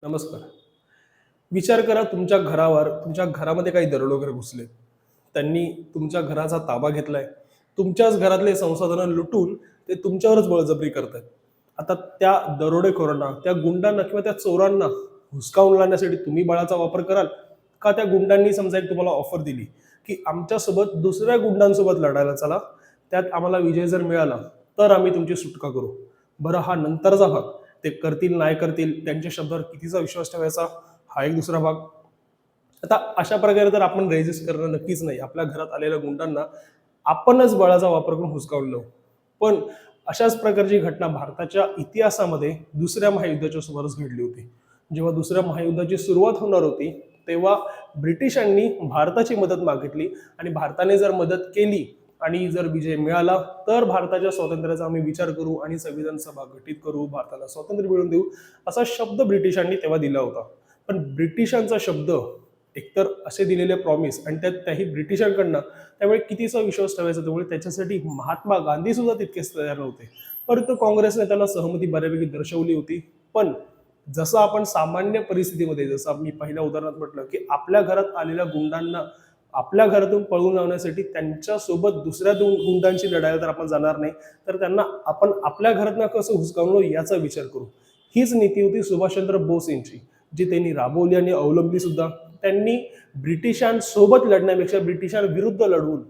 नमस्कार. विचार करा तुमच्या घरावर, तुमच्या घरामध्ये काही दरोडेखोर घुसले. त्यांनी तुमच्या घराचा ताबा घेतलाय. तुमच्याच घरातले संसाधनं लुटून ते तुमच्यावरच बळजबरी करतायत. आता त्या दरोडेखोरांना, त्या गुंडांना किंवा त्या चोरांना हुसकावून लावण्यासाठी तुम्ही बळाचा वापर कराल? का त्या गुंडांनी समजा एक तुम्हाला ऑफर दिली, की आमच्यासोबत दुसऱ्या गुंडांसोबत लढायला चला, त्यात आम्हाला विजय जर मिळाला, तर आम्ही तुमची सुटका करू. बरं हा नंतरचा भाग. ते करतील, नाही करतील, त्यांच्या शब्दावर कितीचा विश्वास ठेवायचा, हा एक दुसरा भाग. आता अशा प्रकारे तर आपण रेजिस्ट करणं नक्कीच नाही. आपल्या घरात आलेल्या गुंडांना आपणच बळाचा वापर करून हुसकावून लावू. पण अशाच प्रकारची घटना भारताच्या इतिहासामध्ये दुसऱ्या महायुद्धाच्या सुमारास घडली होती. जेव्हा दुसऱ्या महायुद्धाची सुरुवात होणार होती, तेव्हा ब्रिटिशांनी भारताची मदत मागितली आणि भारताने जर मदत केली आणि जर विजय मिळाला, तर भारताच्या स्वातंत्र्याचा आम्ही विचार करू आणि संविधान सभा गठीत करू, भारताला स्वातंत्र्य मिळवून देऊ, असा शब्द ब्रिटिशांनी तेव्हा दिला होता. पण ब्रिटिशांचा शब्द एकतर असे दिलेले प्रॉमिस आणि त्यात त्याही ब्रिटिशांकडनं, त्यामुळे कितीचा विश्वास ठेवायचा, त्यामुळे त्याच्यासाठी महात्मा गांधी सुद्धा तितकेच तयार नव्हते. परंतु काँग्रेसने त्याला सहमती बऱ्यापैकी दर्शवली होती. पण जसं आपण सामान्य परिस्थितीमध्ये, जसं मी पहिल्या उदाहरणात म्हटलं, की आपल्या घरात आलेल्या गुंडांना आपल्या घरातून पळवून लावण्यासाठी त्यांच्यासोबत दुसऱ्या दोन गुंडांशी लढायला तर आपण जाणार नाही, तर त्यांना आपण आपल्या घरातनं कसं हुसकावलं याचा विचार करू. हीच नीती होती सुभाषचंद्र बोस यांची, जी त्यांनी राबवली आणि अवलंबली सुद्धा. त्यांनी ब्रिटिशांसोबत लढण्यापेक्षा ब्रिटिशांविरुद्ध लढवून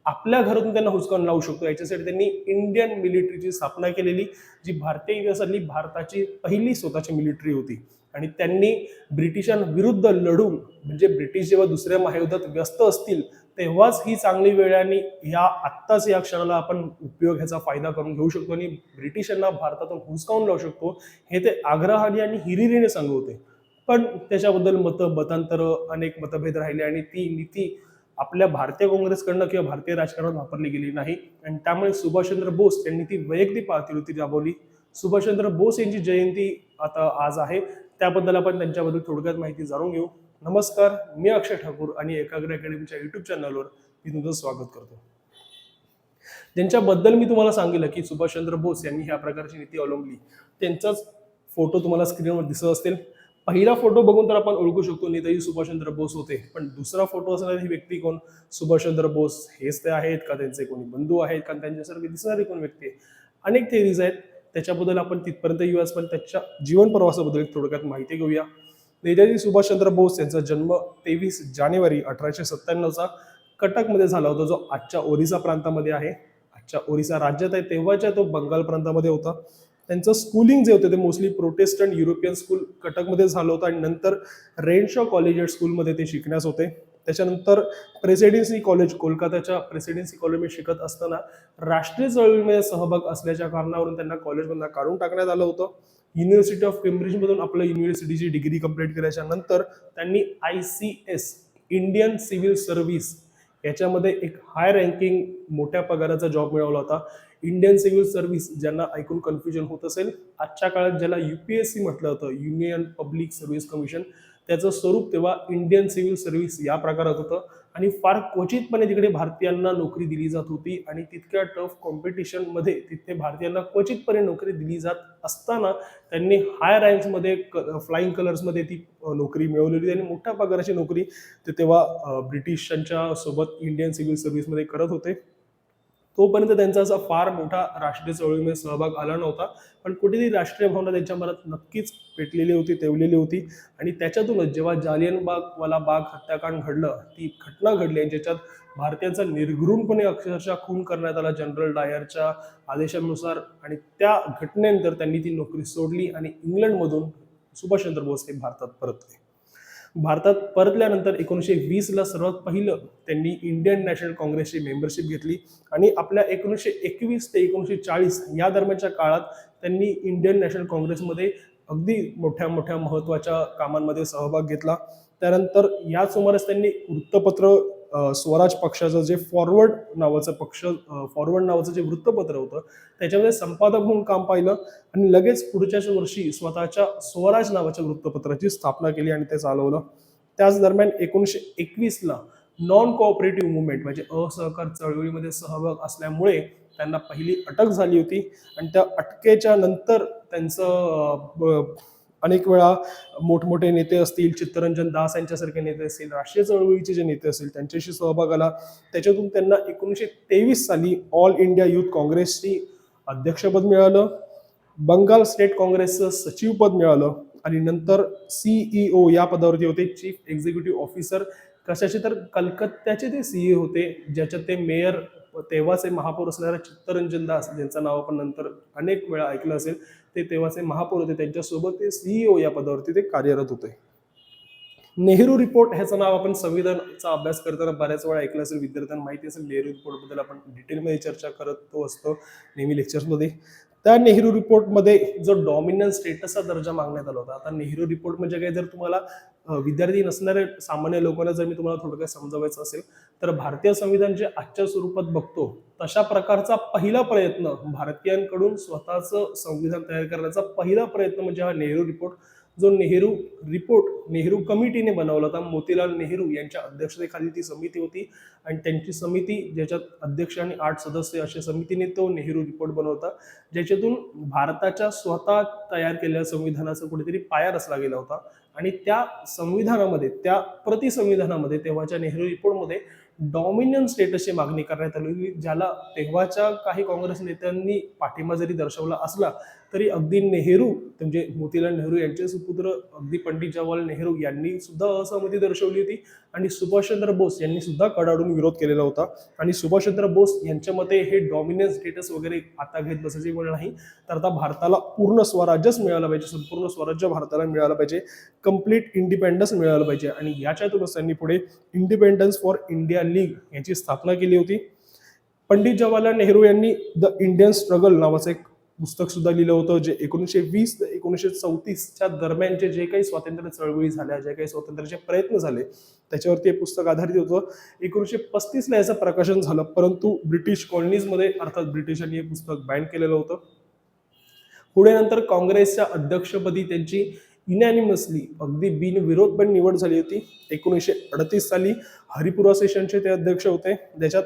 आपल्या घरातून त्यांना हुसकावून लावू शकतो, याच्यासाठी त्यांनी इंडियन मिलिटरीची स्थापना केलेली, जी भारतीय इतिहासातली भारताची पहिली स्वतःची मिलिटरी होती. आणि त्यांनी ब्रिटिशांविरुद्ध लढून, म्हणजे ब्रिटिश जेव्हा दुसऱ्या महायुद्धात व्यस्त असतील तेव्हाच ही चांगली वेळ आहे आणि आत्ताच या क्षणाला आपण उपयोग ह्याचा फायदा करून घेऊ शकतो आणि ब्रिटिशांना भारतातून हुसकावून लावू शकतो, हे ते आग्रहाने आणि हिरिरीने सांगत होते. पण त्याच्याबद्दल मतांतर, अनेक मतभेद राहिले आणि ती नीती आपल्या भारतीय काँग्रेसकडनं किंवा भारतीय राजकारणात वापरली गेली नाही. आणि त्यामुळे सुभाषचंद्र बोस यांनी ती वैयक्तिक पातळीवरती राबवली. सुभाषचंद्र बोस यांची जयंती आता आज आहे. त्याबद्दल आपण त्यांच्याबद्दल थोडक्यात माहिती जाणून घेऊ. नमस्कार, मी अक्षय ठाकूर आणि एकाग्र अकॅडमीच्या युट्यूब चॅनलवर मी तुमचं स्वागत करतो. ज्यांच्याबद्दल मी तुम्हाला सांगितलं की सुभाषचंद्र बोस यांनी ह्या प्रकारची नीती अवलंबली, त्यांचाच फोटो तुम्हाला स्क्रीनवर दिसत असतील. पहिला फोटो बघून तर आपण ओळखू शकतो नेताजी सुभाषचंद्र बोस होते. पण दुसरा फोटो असणारी ही व्यक्ती कोण? सुभाषचंद्र बोस हेच ते आहेत का, त्यांचे कोणी बंधू आहेत का, त्यांच्यासारखी दिसणारी कोण व्यक्ती आहे? अनेक थेरीज आहेत, त्याच्याबद्दल आपण तिथपर्यंत येऊयाच. पण त्याच्या जीवन प्रवासाबद्दल थोडक्यात माहिती घेऊया. नेताजी सुभाषचंद्र बोस यांचा जन्म 23 जानेवारी 1897चा कटकमध्ये झाला होता, जो आजच्या ओरिसा प्रांतामध्ये आहे. आजच्या ओरिसा राज्यात आहे, तेव्हाच्या तो बंगाल प्रांतामध्ये होता. त्यांचं स्कूलिंग जे होतं ते मोस्टली प्रोटेस्टंट युरोपियन स्कूल कटकमध्ये झालं होतं आणि नंतर रेनशॉ कॉलेजिएट स्कूलमध्ये ते शिकण्यास होते. त्याच्यानंतर प्रेसिडेन्सी कॉलेज, कोलकाताच्या प्रेसिडेन्सी कॉलेजमध्ये शिकत असताना राष्ट्रीय चळवळीमध्ये सहभाग असल्याच्या कारणावरून त्यांना कॉलेजमधून काढून टाकण्यात आलं होतं. युनिव्हर्सिटी ऑफ केम्ब्रिजमधून आपलं युनिव्हर्सिटीची डिग्री कंप्लीट केल्याच्या नंतर त्यांनी ICS, इंडियन सिव्हिल सर्व्हिस, याच्यामध्ये एक हाय रँकिंग मोठ्या पगाराचा जॉब मिळवला होता. इंडियन सिव्हिल सर्व्हिस, ज्यांना ऐकून कन्फ्युजन होत असेल, आजच्या काळात ज्याला UPSC म्हटलं होतं, युनियन पब्लिक सर्व्हिस कमिशन, त्याचं स्वरूप तेव्हा इंडियन सिव्हिल सर्व्हिस या प्रकारात होतं. आणि फार क्वचितपणे तिकडे भारतीयांना नोकरी दिली जात होती आणि तितक्या टफ कॉम्पिटिशनमध्ये तिथे भारतीयांना क्वचितपणे नोकरी दिली जात असताना त्यांनी हाय रँक्समध्ये, फ्लाइंग कलर्समध्ये ती नोकरी मिळवलेली आणि मोठ्या पगाराची नोकरी ते तेव्हा ब्रिटिशांच्या सोबत इंडियन सिव्हिल सर्व्हिसमध्ये करत होते. तोपर्यंत त्यांचा असा फार मोठा राष्ट्रीय चळवळीमध्ये सहभाग आला नव्हता. पण कुठेतरी राष्ट्रीय भावना त्यांच्या मनात नक्कीच पेटलेली होती, तेवलेली होती. आणि त्याच्यातूनच जेव्हा जालियनवाला बाग हत्याकांड घडलं, ती घटना घडली आणि ज्याच्यात भारतीयांचा निर्घृणपणे अक्षरशः खून करण्यात आला जनरल डायरच्या आदेशानुसार, आणि त्या घटनेनंतर त्यांनी ती नोकरी सोडली आणि इंग्लंडमधून सुभाषचंद्र बोस हे भारतात परतले. भारतात परतल्यानंतर 1920ला सर्वात पहिलं त्यांनी इंडियन नॅशनल काँग्रेसची मेंबरशिप घेतली आणि आपल्या 1921 ते 1940 या दरम्यानच्या काळात त्यांनी इंडियन नॅशनल काँग्रेसमध्ये अगदी मोठ्या मोठ्या महत्त्वाच्या कामांमध्ये सहभाग घेतला. त्यानंतर या सुमारास त्यांनी वृत्तपत्र स्वराज पक्षाचं जे फॉरवर्ड नावाचं जे वृत्तपत्र होतं, त्याच्यामध्ये संपादक म्हणून काम पाहिलं आणि लगेच पुढच्याच वर्षी स्वतःच्या स्वराज नावाच्या वृत्तपत्राची स्थापना केली आणि ते चालवलं. त्याच दरम्यान 1921ला नॉन कोऑपरेटिव्ह मुवमेंट म्हणजे असहकार चळवळीमध्ये सहभाग असल्यामुळे त्यांना पहिली अटक झाली होती आणि त्या अटकेच्या नंतर त्यांचं अनेक वेळा मोठमोठे नेते असतील, चित्तरंजन दास यांच्यासारखे नेते असतील, राष्ट्रीय चळवळीचे जे नेते असतील त्यांच्याशी सहभाग आला. त्याच्यातून त्यांना 1923 साली ऑल इंडिया युथ काँग्रेसची अध्यक्षपद मिळालं, बंगाल स्टेट काँग्रेसचं सचिवपद मिळालं आणि नंतर सीईओ या पदावरती होते, चीफ एक्झिक्युटिव्ह ऑफिसर. कशाचे? तर कलकत्त्याचे ते सीईओ होते, ज्याच्यात ते मेयर तेव्हाचे महापौर असणाऱ्या चित्तरंजन दास, ज्यांचं नाव आपण नंतर अनेक वेळा ऐकलं असेल, ते तेव्हाचे महापौर होते. त्यांच्यासोबत ते सीईओ या पदावरती ते कार्यरत होते. नेहरू रिपोर्ट ह्याचं नाव आपण संविधानाचा अभ्यास करताना बऱ्याच वेळा ऐकलं असेल, विद्यार्थ्यांना माहिती असेल. नेहरू रिपोर्टबद्दल आपण डिटेलमध्ये चर्चा करत तो असतो नेहमी लेक्चर्समध्ये. त्या नेहरू रिपोर्टमध्ये जो डॉमिनन्स स्टेटसचा दर्जा मागण्यात आला होता. आता नेहरू रिपोर्ट म्हणजे काय, जर तुम्हाला विद्यार्थी नसणाऱ्या सामान्य लोकांना जर मी तुम्हाला थोडक्यात समजावायचं असेल, तर भारतीय संविधान जे आजच्या स्वरूपात बघतो तशा प्रकारचा पहिला प्रयत्न भारतीयांकडून स्वतःचं संविधान तयार करण्याचा पहिला प्रयत्न म्हणजे हा नेहरू रिपोर्ट, जो नेहरू रिपोर्ट नेहरू कमिटीने बनवला होता. मोतीलाल नेहरू यांच्या अध्यक्षतेखाली ती समिती होती आणि त्यांची समिती, ज्याच्यात अध्यक्ष आणि 8 सदस्य अशा समितीने तो नेहरू रिपोर्ट बनवता, ज्याच्यातून भारताच्या स्वतः तयार केलेल्या संविधानाचा कुठेतरी पाया रचला गेला होता. आणि त्या संविधानामध्ये, त्या प्रतिसंविधानामध्ये, तेव्हाच्या नेहरू रिपोर्टमध्ये डॉमिनन्स स्टेटसची मागणी करण्यात आली होती, ज्याला तेव्हाच्या काही काँग्रेस नेत्यांनी पाठिंबा जरी दर्शवला असला तरी अगदी नेहरू म्हणजे मोतीलाल नेहरू यांचे सुपुत्र अगदी पंडित जवाहरलाल नेहरू यांनी सुद्धा असहमती दर्शवली होती आणि सुभाषचंद्र बोस यांनी सुद्धा कडाडून विरोध केलेला होता. आणि सुभाषचंद्र बोस यांच्या मते हे डॉमिनन्स स्टेटस वगैरे आता घेत बसायची वेळ नाही, तर आता भारताला पूर्ण स्वराज्यच मिळालं पाहिजे, संपूर्ण स्वराज्य भारताला मिळालं पाहिजे, कम्प्लीट इंडिपेंडन्स मिळालं पाहिजे. आणि याच्यातूनच त्यांनी पुढे इंडिपेंडन्स फॉर इंडिया लीग याची स्थापना केली होती. पंडित जवाहरलाल नेहरू यांनी द इंडियन स्ट्रगल नावाचं एक पुस्तक सुद्धा लिहिलं होतं, जे 1920 ते 1934च्या दरम्यानचे जे काही स्वातंत्र्य चळवळी झाल्या, जे काही स्वातंत्र्याचे प्रयत्न झाले त्याच्यावरती हे पुस्तक आधारित होतं. 1935ला याचं प्रकाशन झालं, परंतु ब्रिटिश कॉलनीजमध्ये अर्थात ब्रिटिशांनी हे पुस्तक बॅन केलेलं होतं. पुढे नंतर काँग्रेसच्या अध्यक्षपदी त्यांची इनॅनिमसली अगदी बिनविरोध पण निवड झाली होती. 1938 साली हरिपुरा सेशनचे ते अध्यक्ष होते, ज्याच्यात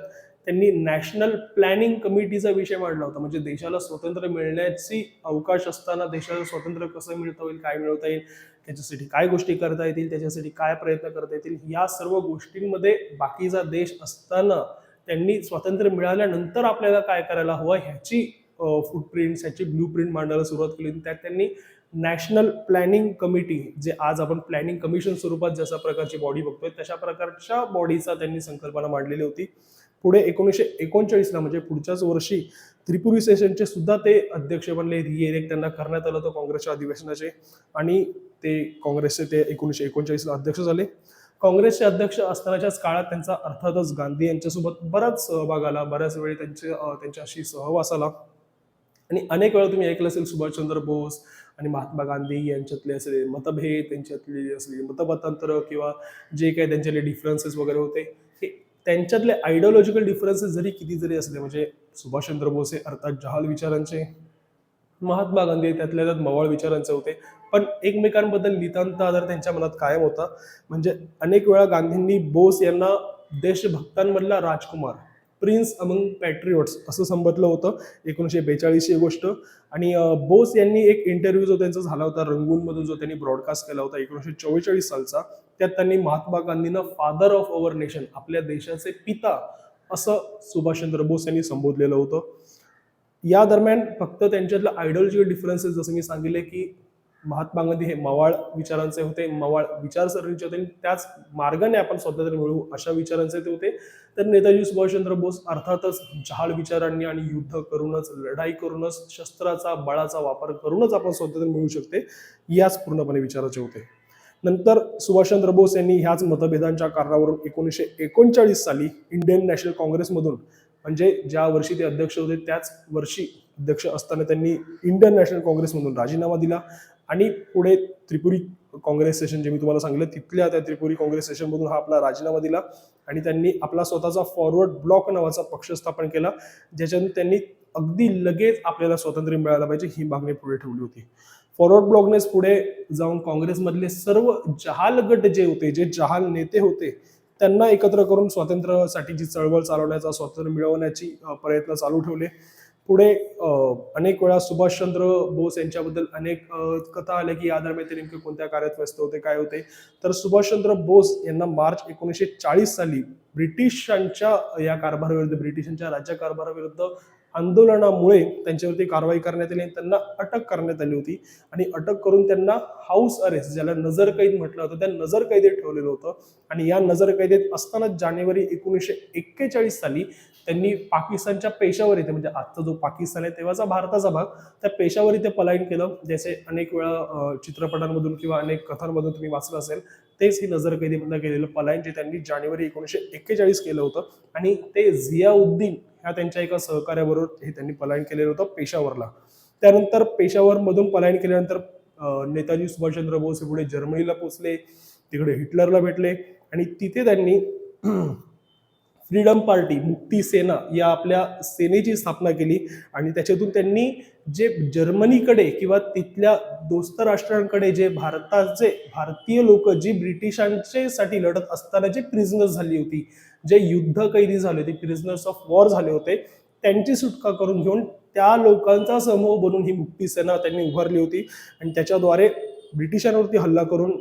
त्यांनी नॅशनल प्लॅनिंग कमिटीचा विषय मांडला होता. म्हणजे देशाला स्वातंत्र्य मिळण्याची अवकाश असताना देशाला स्वातंत्र्य कसं मिळता येईल, काय मिळवता येईल, त्याच्यासाठी काय गोष्टी करता येतील, त्याच्यासाठी काय प्रयत्न करता येतील, या सर्व गोष्टींमध्ये बाकीचा देश असताना त्यांनी स्वातंत्र्य मिळाल्यानंतर आपल्याला काय करायला हवं ह्याची फुटप्रिंट्स, ह्याची ब्लू प्रिंट मांडायला सुरुवात केली. त्यात त्यांनी नॅशनल प्लॅनिंग कमिटी, जे आज आपण प्लॅनिंग कमिशन स्वरूपात जशा प्रकारची बॉडी बघतोय तशा प्रकारच्या बॉडीचा त्यांनी संकल्पना मांडलेली होती. पुढे 1939ला म्हणजे पुढच्याच वर्षी त्रिपुरी सेशनचे सुद्धा ते अध्यक्ष बनले. रिइलेक्ट त्यांना करण्यात आलं होतं काँग्रेसच्या अधिवेशनाचे आणि ते काँग्रेसचे ते 1939ला अध्यक्ष झाले. काँग्रेसचे अध्यक्ष असतानाच्याच काळात त्यांचा अर्थातच गांधी यांच्यासोबत बराच सहभाग आला, बऱ्याच वेळी त्यांच्याशी सहवास आला. आणि अनेक वेळा तुम्ही ऐकलं असेल सुभाषचंद्र बोस आणि महात्मा गांधी यांच्यातले असले मतभेद, त्यांच्यातले असले मतमतांतर किंवा जे काही त्यांच्यातले डिफरन्सेस वगैरे होते, हे त्यांच्यातले आयडिओलॉजिकल डिफरन्सेस जरी किती जरी असले, म्हणजे सुभाषचंद्र बोस हे अर्थात जहाल विचारांचे, महात्मा गांधी त्यातल्या त्यात मवाळ विचारांचे होते, पण एकमेकांबद्दल नितांत आदर त्यांच्या मनात कायम होता. म्हणजे अनेक वेळा गांधींनी बोस यांना देशभक्तांमधला राजकुमार, प्रिन्स अमंग पॅट्रिऑट्स असं संबोधलं होतं. 1942 ही गोष्ट. आणि बोस यांनी एक इंटरव्ह्यू जो त्यांचा झाला होता रंगूनमधून, जो त्यांनी ब्रॉडकास्ट केला होता 1944 सालचा, त्यात त्यांनी महात्मा गांधींना फादर ऑफ अवर नेशन, आपल्या देशाचे पिता असं सुभाषचंद्र बोस यांनी संबोधलेलं होतं. या दरम्यान फक्त त्यांच्यातलं आयडिओलॉजिकल डिफरन्सेस जसं मी सांगितले की महात्मा गांधी हे मवाळ विचारांचे होते, मवाळ विचारसरणीचे होते, त्याच मार्गाने आपण स्वातंत्र्य मिळवू अशा विचारांचे ते होते. तर नेताजी सुभाषचंद्र बोस अर्थातच जहाल विचारांनी आणि युद्ध करूनच, लढाई करूनच, शस्त्राचा बळाचा वापर करूनच आपण स्वातंत्र्य मिळवू शकते याच पूर्णपणे विचाराचे होते. नंतर सुभाषचंद्र बोस यांनी ह्याच मतभेदांच्या कारणावरून 1939 साली इंडियन नॅशनल काँग्रेसमधून, म्हणजे ज्या वर्षी ते अध्यक्ष होते त्याच वर्षी अध्यक्ष असताना त्यांनी इंडियन नॅशनल काँग्रेसमधून राजीनामा दिला आणि पुढे त्रिपुरी काँग्रेस सेशन, जे मी तुम्हाला सांगितलं, तिथल्या त्या त्रिपुरी काँग्रेस सेशनमधून हा आपला राजीनामा दिला आणि त्यांनी आपला स्वतःचा फॉरवर्ड ब्लॉक नावाचा पक्ष स्थापन केला, ज्याच्यातून त्यांनी अगदी लगेच आपल्याला स्वातंत्र्य मिळायला पाहिजे ही मागणी पुढे ठेवली होती. फॉरवर्ड ब्लॉकनेच पुढे जाऊन काँग्रेसमधले सर्व जहाल गट जे होते, जे जहाल नेते होते, त्यांना एकत्र करून स्वातंत्र्यासाठी जी चळवळ चालवण्याचा, स्वातंत्र्य मिळवण्याची प्रयत्न चालू ठेवले. पुढे अनेक वेळा सुभाषचंद्र बोस यांच्याबद्दल अनेक कथा आल्या की या दरम्यान ते नेमके कोणत्या कार्यात व्यस्त होते, काय होते. तर सुभाषचंद्र बोस यांना मार्च 1940 साली ब्रिटिशांच्या या कारभाराविरुद्ध, ब्रिटिशांच्या राज्यकारभाराविरुद्ध आंदोलनामुळे त्यांच्यावरती कारवाई करण्यात आली आणि त्यांना अटक करण्यात आली होती. आणि अटक करून त्यांना हाऊस अरेस्ट, ज्याला नजरकैद म्हटलं होतं, त्या नजरकैदेत ठेवलेलं होतं. आणि या नजरकैदेत असतानाच जानेवारी 1941 साली त्यांनी पाकिस्तानच्या पेशावर इथे, म्हणजे आजचा जो पाकिस्तान आहे तेव्हाचा भारताचा भाग, त्या पेशावर इथे पलायन केलं. जसे अनेक वेळा चित्रपटांमधून किंवा अनेक कथांमधून तुम्ही वाचलं असेल, तेच ही नजरकैदेमधनं केलेलं पलायन जे त्यांनी जानेवारी 1941 केलं होतं. आणि ते झियाउद्दीन ह्या त्यांच्या एका सहकार्याबरोबर हे त्यांनी पलायन केलेलं होतं पेशावरला. त्यानंतर पेशावरमधून पलायन केल्यानंतर नेताजी सुभाषचंद्र बोस हे पुढे जर्मनीला पोहोचले, तिकडे हिटलरला भेटले आणि तिथे त्यांनी फ्रीडम पार्टी, मुक्ती सेना या आपल्या सेनेची स्थापना केली. आणि त्याच्यातून त्यांनी जे जर्मनीकडे किंवा तिथल्या दोस्त राष्ट्रांकडे जे भारतीय लोक जी ब्रिटिशांसाठी लढत असताना जे प्रिझनर्स झाली होती, जे युद्ध कैदी झाले होते, प्रिझनर्स ऑफ वॉर झाले होते, त्यांची सुटका करून घेऊन त्या लोकांचा समूह बनून ही मुक्ती सेना त्यांनी उभारली होती. आणि त्याच्याद्वारे ब्रिटिशांवरती हल्ला करून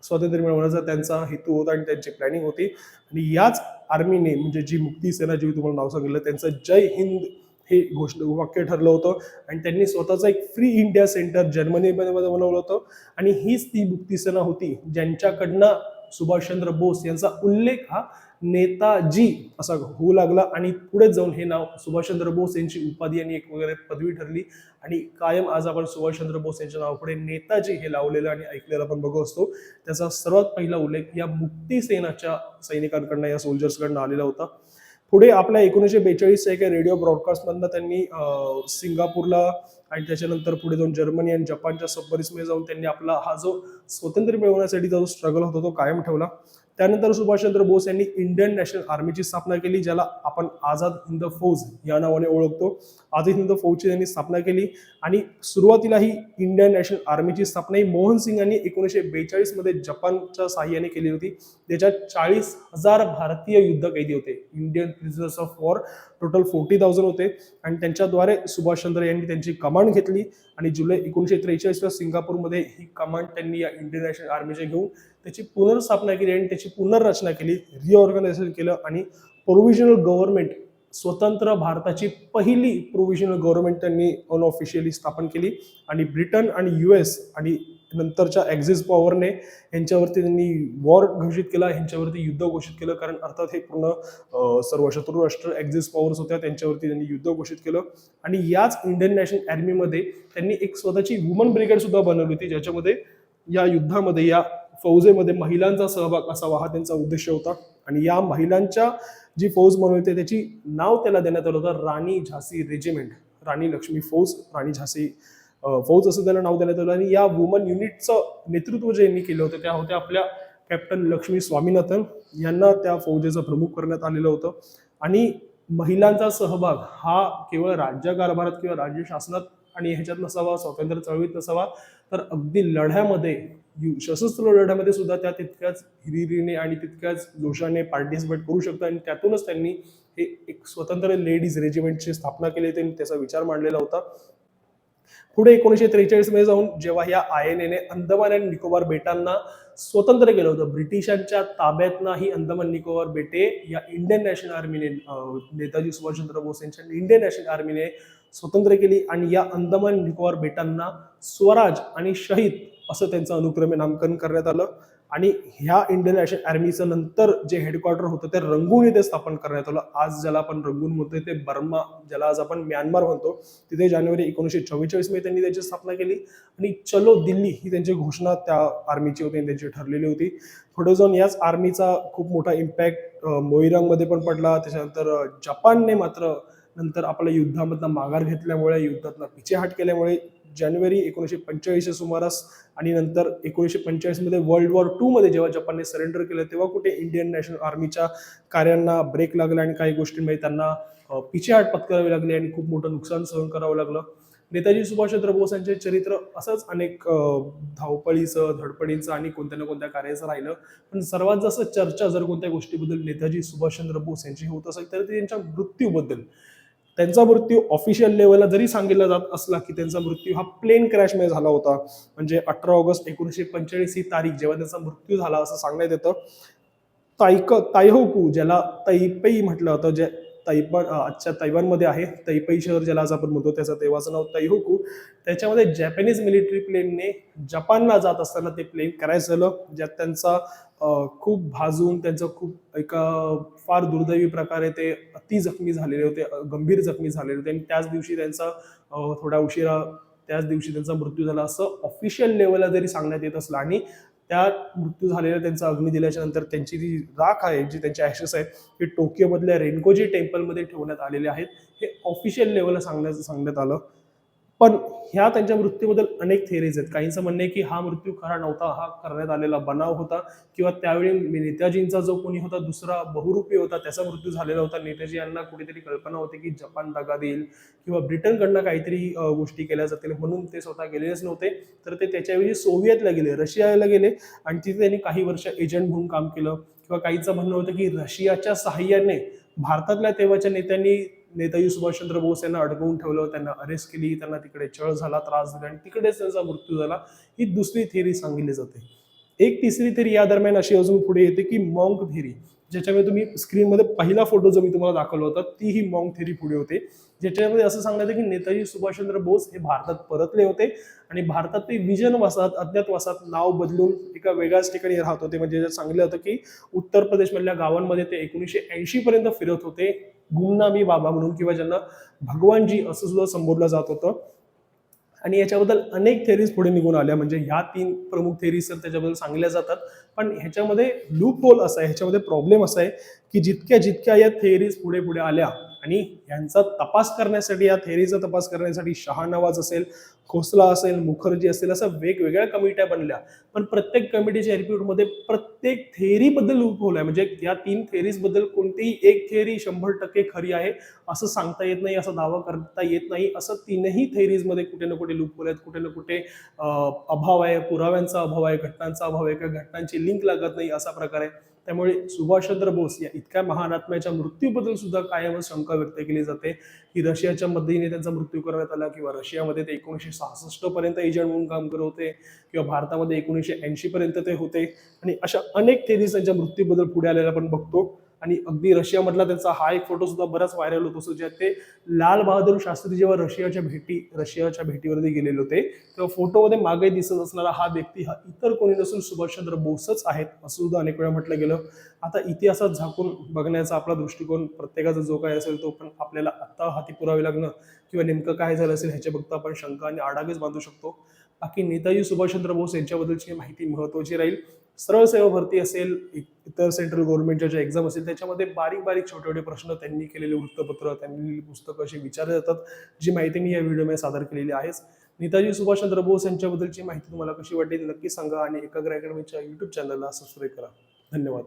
स्वातंत्र्य मिळवण्याचा त्यांचा हेतू होता आणि त्यांची प्लॅनिंग होती. आणि याच आर्मीने, म्हणजे जी मुक्ती सेना, जी तुम्हाला नाव सांगितलं, त्यांचं जय हिंद हे वाक्य ठरलं होतं. आणि त्यांनी स्वतःचं एक फ्री इंडिया सेंटर जर्मनीमध्ये बनवलं होतं. आणि हीच ती मुक्ती सेना होती ज्यांच्याकडनं सुभाषचंद्र बोस यांचा उल्लेख हा नेताजी असा होऊ लागला. आणि पुढे जाऊन हे नाव सुभाषचंद्र बोस यांची उपाधी आणि एक वगैरे पदवी ठरली. आणि कायम आज आपण सुभाषचंद्र बोस यांच्या नावापुढे नेताजी हे लावलेलं आणि ऐकलेलं आपण बघू असतो. त्याचा सर्वात पहिला उल्लेख या मुक्ती सेनाच्या सैनिकांकडनं, या सोल्जर्सकडनं आलेला होता. पुढे आपल्या 1942 एका रेडिओ ब्रॉडकास्टमधनं त्यांनी सिंगापूरला आणि त्याच्यानंतर पुढे जाऊन जर्मनी आणि जपानच्या सबमरीन्समध्ये जाऊन त्यांनी आपला हा जो स्वातंत्र्य मिळवण्यासाठीचा जो स्ट्रगल होता तो कायम ठेवला. त्यानंतर सुभाषचंद्र बोस यांनी इंडियन नॅशनल आर्मीची स्थापना केली, ज्याला आपण आझाद हिंद फौज या नावाने ओळखतो. आझाद हिंद फौजची त्यांनी स्थापना केली. आणि सुरुवातीला ही इंडियन नॅशनल आर्मीची स्थापना ही मोहन सिंग यांनी 1942 मध्ये जपानच्या साहाय्याने केली होती. त्याच्यात 40,000 भारतीय युद्ध कैदी होते, Indian prisoners of war total 40,000 होते. आणि त्यांच्याद्वारे सुभाषचंद्र यांनी त्यांची कमांड घेतली. आणि जुलै 1943 सिंगापूरमध्ये ही कमांड त्यांनी या इंडियन नॅशनल आर्मीचे घेऊन त्याची पुनर्स्थापना केली आणि त्याची पुनर्रचना केली, रिऑर्गनायझेशन केलं. आणि प्रोव्हिजनल गव्हर्नमेंट, स्वतंत्र भारताची पहिली प्रोव्हिजनल गव्हर्नमेंट त्यांनी अनऑफिशियली स्थापन केली. आणि ब्रिटन आणि US आणि नंतरच्या ॲक्झिस पॉवरने यांच्यावरती त्यांनी वॉर घोषित केला, यांच्यावरती युद्ध घोषित केलं. कारण अर्थात हे पूर्ण सर्व शत्रू राष्ट्र ॲक्झिस पॉवर्स होत्या, त्यांच्यावरती त्यांनी युद्ध घोषित केलं. आणि याच इंडियन नॅशनल आर्मीमध्ये त्यांनी एक स्वतःची वुमन ब्रिगेड सुद्धा बनवली होती, ज्याच्यामध्ये या युद्धामध्ये, या फौजेमध्ये महिलांचा सहभाग असावा हा त्यांचा उद्देश होता. आणि या महिलांच्या जी फौज बनवली होती त्याची नाव त्याला देण्यात आलं होतं राणी झाशी रेजिमेंट, राणी लक्ष्मी फौज, राणी झाशी फौज असं त्याला नाव देण्यात आलं. आणि या वुमन युनिटचं नेतृत्व जे यांनी केलं होतं त्या होत्या आपल्या कॅप्टन लक्ष्मी स्वामीनाथन, यांना त्या फौजेचं प्रमुख करण्यात आलेलं होतं. आणि महिलांचा सहभाग हा केवळ राज्यकारभारात किंवा राज्य शासनात आणि ह्याच्यात नसावा, स्वातंत्र्य चळवळीत नसावा, तर अगदी लढ्यामध्ये, सशस्त्र लढ्यामध्ये सुद्धा त्या तितक्याच हिरिरीने आणि तितक्याच जोशाने पार्टिसिपेट करू शकतात. आणि त्यातूनच त्यांनी हे एक स्वतंत्र लेडीज रेजिमेंटची स्थापना केली, त्यांनी त्याचा विचार मांडलेला होता. पुढे 1943 मध्ये जाऊन जेव्हा या INA ने अंदमान आणि निकोबार बेटांना स्वतंत्र केलं होतं, ब्रिटिशांच्या ताब्यातनं ही अंदमान निकोबार बेटे या इंडियन नॅशनल आर्मीने, नेताजी सुभाषचंद्र बोस यांच्या इंडियन नॅशनल आर्मीने स्वतंत्र केली. आणि या अंदमान निकोबार बेटांना स्वराज आणि शहीद असं त्यांचं अनुक्रमे नामकरण करण्यात आलं. आणि ह्या इंडियन नॅशनल आर्मीचं नंतर जे हेडक्वार्टर होतं ते रंगून इथे स्थापन करण्यात आलं. आज ज्याला आपण रंगून म्हणतोय ते बर्मा, ज्याला आज आपण म्यानमार म्हणतो, तिथे जानेवारी 1944 मध्ये त्यांनी त्याची स्थापना केली. आणि चलो दिल्ली ही त्यांची घोषणा त्या आर्मीची होती, त्यांची ठरलेली होती. पुढे जाऊन याच आर्मीचा खूप मोठा इम्पॅक्ट मोईरांगमध्ये पण पडला. त्याच्यानंतर जपानने मात्र नंतर आपल्या युद्धामधनं माघार घेतल्यामुळे, युद्धातनं पिछेहाट केल्यामुळे जानेवारी 1945 सुमारास आणि नंतर 1945 मध्ये वर्ल्ड वॉर II मध्ये जेव्हा जपानने सरेंडर केलं तेव्हा कुठे इंडियन नॅशनल आर्मीच्या कार्यांना ब्रेक लागला आणि काही गोष्टींमध्ये त्यांना पिछेहाट पत्करावी लागली आणि खूप मोठं नुकसान सहन करावं लागलं. नेताजी सुभाषचंद्र बोस यांचे चरित्र असंच अनेक धावपळीचं, धडपडीचं आणि कोणत्या ना कोणत्या कार्याचं राहिलं. पण सर्वात जास्त चर्चा जर कोणत्या गोष्टीबद्दल नेताजी सुभाषचंद्र बोस यांची होत असेल तर ते त्यांच्या मृत्यूबद्दल. त्यांचा मृत्यू ऑफिशियल लेवलला जरी सांगितला जात असला की त्यांचा मृत्यू हा प्लेन क्रॅशमध्ये झाला होता, म्हणजे 18 ऑगस्ट 1945 ही तारीख जेव्हा त्यांचा मृत्यू झाला असं सांगण्यात येतं. तायहोकू ज्याला तैपेई म्हटलं होतं, जे आजच्या तैवानमध्ये आहे, तैपेई शहर ज्याला आज आपण म्हणतो त्याचं तेव्हाचं नाव तैहोकू. त्याच्यामध्ये जॅपनीज मिलिटरी प्लेनने जपानला जात असताना ते प्लेन क्रॅश झालं, ज्यात त्यांचा खूप भाजून त्यांचं खूप एका फार दुर्दैवी प्रकारे ते अति जखमी झालेले होते, गंभीर जखमी झालेले होते आणि त्याच दिवशी त्यांचा थोड्या उशिरा त्याच दिवशी त्यांचा मृत्यू झाला असं ऑफिशियल लेवलला जरी सांगण्यात येत असलं. आणि त्या मृत्यू झालेल्या त्यांचा अग्नी दिल्याच्या नंतर त्यांची जी राख आहे, जी त्यांचे ॲशेस आहेत, ते टोकियोमधल्या रेनकोजी टेम्पलमध्ये ठेवण्यात आलेले आहेत. हे ऑफिशियल लेवलला सांगण्यात आलं. पण ह्या त्यांच्या मृत्यूबद्दल अनेक थिअरीज आहेत. काहींचं म्हणणं आहे की हा मृत्यू खरा नव्हता, हा करण्यात आलेला बनाव होता, किंवा त्यावेळी नेताजींचा जो कोणी होता दुसरा बहुरूपी होता त्याचा मृत्यू झालेला होता. नेताजी यांना कुठेतरी कल्पना होती की जपान दगा देईल किंवा ब्रिटनकडनं काहीतरी गोष्टी केल्या जातील, म्हणून ते स्वतः गेलेलेच नव्हते. तर ते त्याच्याऐवजी सोव्हिएतला गेले, रशियाला गेले आणि तिथे त्यांनी काही वर्ष एजंट म्हणून काम केलं. किंवा काहींचं म्हणणं होतं की रशियाच्या साहाय्याने भारतातल्या तेव्हाच्या नेत्यांनी नेताजी सुभाषचंद्र बोस यांना अडकवून ठेवलं, त्यांना अरेस्ट केली, त्यांना तिकडे छळ झाला, त्रास दिला आणि तिकडेच त्यांचा मृत्यू झाला. ही दुसरी थिअरी सांगितली जाते. एक तिसरी थिअरी या दरम्यान अशी अजून पुढे येते की मॉन्क थिअरी, ज्याच्यामध्ये तुम्ही स्क्रीनमध्ये पहिला फोटो जो मी तुम्हाला दाखवला होता ती ही मॉन्क थिअरी पुढे होते, ज्याच्यामध्ये असं सांगण्यात येतं की नेताजी सुभाषचंद्र बोस हे भारतात परतले होते आणि भारतात ते विजनवासात अज्ञातवासात नाव बदलून एका वेगळ्याच ठिकाणी राहत होते. म्हणजे जे सांगलं होतं की उत्तर प्रदेशमधल्या गावांमध्ये ते 1980 पर्यंत फिरत होते, गुमनामी बाबा म्हणून, किंवा ज्यांना भगवानजी असं सुद्धा संबोधलं जात होतं. आणि याच्याबद्दल अनेक थेरीज पुढे निघून आल्या, म्हणजे ह्या 3 प्रमुख थेरीज तर त्याच्याबद्दल सांगल्या जातात. पण ह्याच्यामध्ये लूप होल असा आहे, ह्याच्यामध्ये प्रॉब्लेम असा आहे की जितक्या जितक्या या थेरीज पुढे पुढे आल्या आणि यांचा तपास करण्यासाठी, या थेरीचा तपास करण्यासाठी शहानवाज असेल, खोसला असेल, मुखर्जी असेल, अशा वेगवेगळ्या कमिट्या बनल्या. पण प्रत्येक कमिटीच्या रिपोर्टमध्ये प्रत्येक थेरीबद्दल लूप होल आहे. म्हणजे या 3 थेरीज बद्दल कोणतीही एक थेरी 100% खरी आहे असं सांगता येत नाही, असा दावा करता येत नाही. असं 3ही थेरीजमध्ये कुठे ना कुठे लूप होल आहेत, कुठे ना कुठे अभाव आहे, पुराव्यांचा अभाव आहे, घटनांचा अभाव आहे, किंवा घटनांची लिंक लागत नाही असा प्रकार आहे. त्यामुळे सुभाषचंद्र बोस या इतक्या महान आत्म्याच्या मृत्यूबद्दल सुद्धा कायमच शंका व्यक्त केली जाते की रशियाच्या मदतीने त्यांचा मृत्यू करण्यात आला, किंवा रशियामध्ये ते 1966 पर्यंत एजंट म्हणून काम करत होते, किंवा भारतामध्ये 1980 पर्यंत ते होते. आणि अशा अनेक थेरीज त्यांच्या मृत्यूबद्दल पुढे आलेल्या आपण बघतो. आणि अगदी रशियामधला त्यांचा हा एक फोटो सुद्धा बराच व्हायरल होतो, ज्यात ते लाल बहादूर शास्त्री जेव्हा रशियाच्या भेटीवरती गेलेले होते, तेव्हा फोटोमध्ये मागे दिसत असणारा हा व्यक्ती हा इतर कोणी नसून सुभाषचंद्र बोसच आहेत असं सुद्धा अनेक वेळा म्हटलं गेलं. आता इतिहासात झाकून बघण्याचा आपला दृष्टिकोन प्रत्येकाचा जो काय असेल तो पण आपल्याला आता हाती पुरावे लागणं, किंवा नेमकं काय झालं असेल ह्याच्या बघता आपण शंका आणि आडागच बांधू शकतो. बाकी नेताजी सुभाषचंद्र बोस यांच्याबद्दलची माहिती महत्त्वाची राहील. सरळ सेवा भरती असेल, इतर सेंट्रल गव्हर्नमेंटच्या ज्या एक्झाम असेल त्याच्यामध्ये बारीक बारीक छोटे छोटे प्रश्न, त्यांनी केलेले वृत्तपत्र, त्यांनी लिहिलेली पुस्तकं अशी विचारले जातात, जी माहिती मी या व्हिडिओमध्ये सादर केलेली आहेच. नेताजी सुभाषचंद्र बोस यांच्याबद्दलची माहिती तुम्हाला कशी वाटली नक्की सांगा आणि एकाग्र अकॅडमीच्या युट्यूब चॅनलला सबस्क्राईब करा. धन्यवाद.